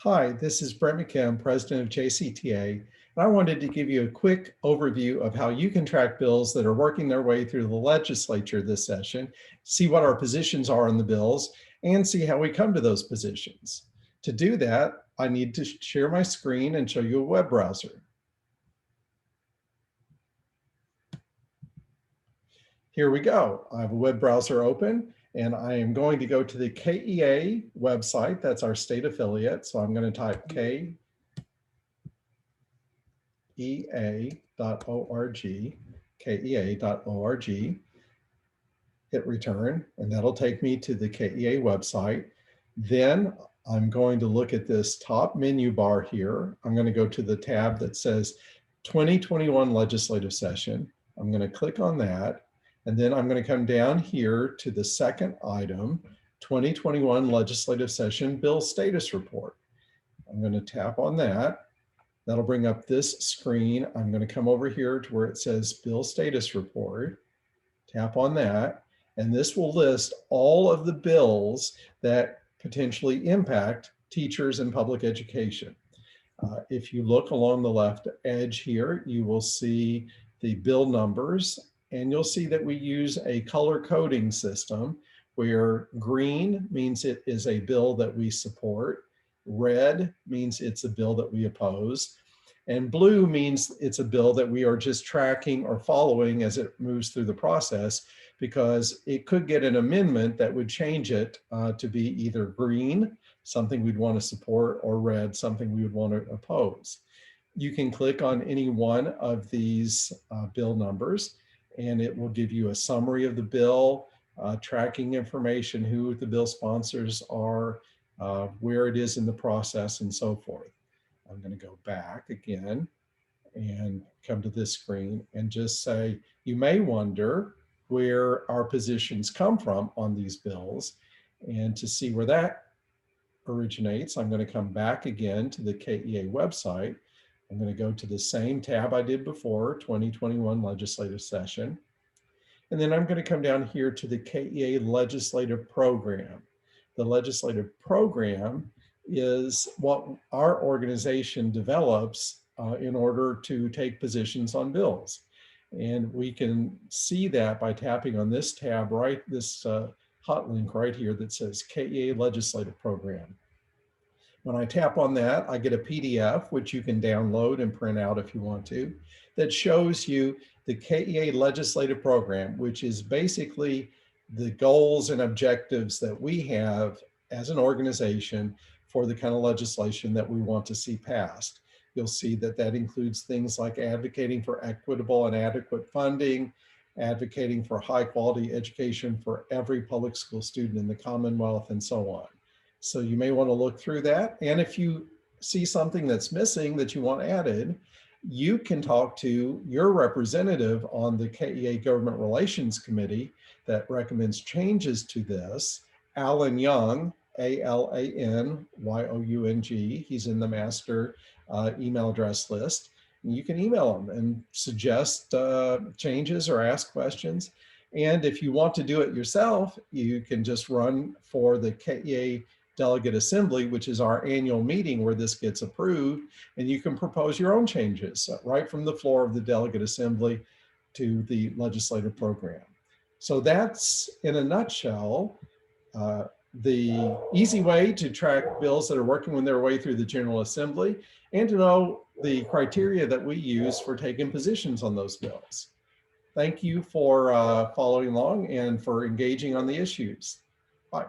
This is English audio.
Hi, this is Brent McKim, president of JCTA, and I wanted to give you a quick overview of how you can track bills that are working their way through the legislature this session, see what our positions are on the bills, and see how we come to those positions. To do that, I need to share my screen and show you a web browser. Here we go. I have a web browser open, and I am going to go to the KEA website. That's our state affiliate. So I'm going to type KEA.org, KEA.org, hit return, and that'll take me to the KEA website. Then I'm going to look at this top menu bar here. I'm going to go to the tab that says 2021 legislative session. I'm going to click on that. And then I'm going to come down here to the second item, 2021 legislative session bill status report. I'm going to tap on that. That'll bring up this screen. I'm going to come over here to where it says bill status report. Tap on that. And this will list all of the bills that potentially impact teachers and public education. If you look along the left edge here, you will see the bill numbers. And you'll see that we use a color coding system where green means it is a bill that we support, red means it's a bill that we oppose, and blue means it's a bill that we are just tracking or following as it moves through the process, because it could get an amendment that would change it to be either green, something we'd want to support, or red, something we would want to oppose. You can click on any one of these bill numbers, and it will give you a summary of the bill, tracking information, who the bill sponsors are, where it is in the process, and so forth. I'm going to go back again and come to this screen and just say, you may wonder where our positions come from on these bills. And to see where that originates, I'm going to come back again to the KEA website. I'm going to go to the same tab I did before, 2021 legislative session. And then I'm going to come down here to the KEA legislative program. The legislative program is what our organization develops in order to take positions on bills. And we can see that by tapping on this tab, right, this hot link right here that says KEA legislative program. When I tap on that, I get a PDF, which you can download and print out if you want to, that shows you the KEA legislative program, which is basically the goals and objectives that we have as an organization for the kind of legislation that we want to see passed. You'll see that that includes things like advocating for equitable and adequate funding, advocating for high quality education for every public school student in the Commonwealth, and so on. So you may want to look through that. And if you see something that's missing that you want added, you can talk to your representative on the KEA Government Relations Committee that recommends changes to this, Alan Young, ALANYOUNG. He's in the master email address list. And you can email him and suggest changes or ask questions. And if you want to do it yourself, you can just run for the KEA Delegate Assembly, which is our annual meeting where this gets approved, and you can propose your own changes right from the floor of the Delegate Assembly to the legislative program. So that's, in a nutshell, the easy way to track bills that are working their way through the General Assembly, and to know the criteria that we use for taking positions on those bills. Thank you for following along and for engaging on the issues. Bye.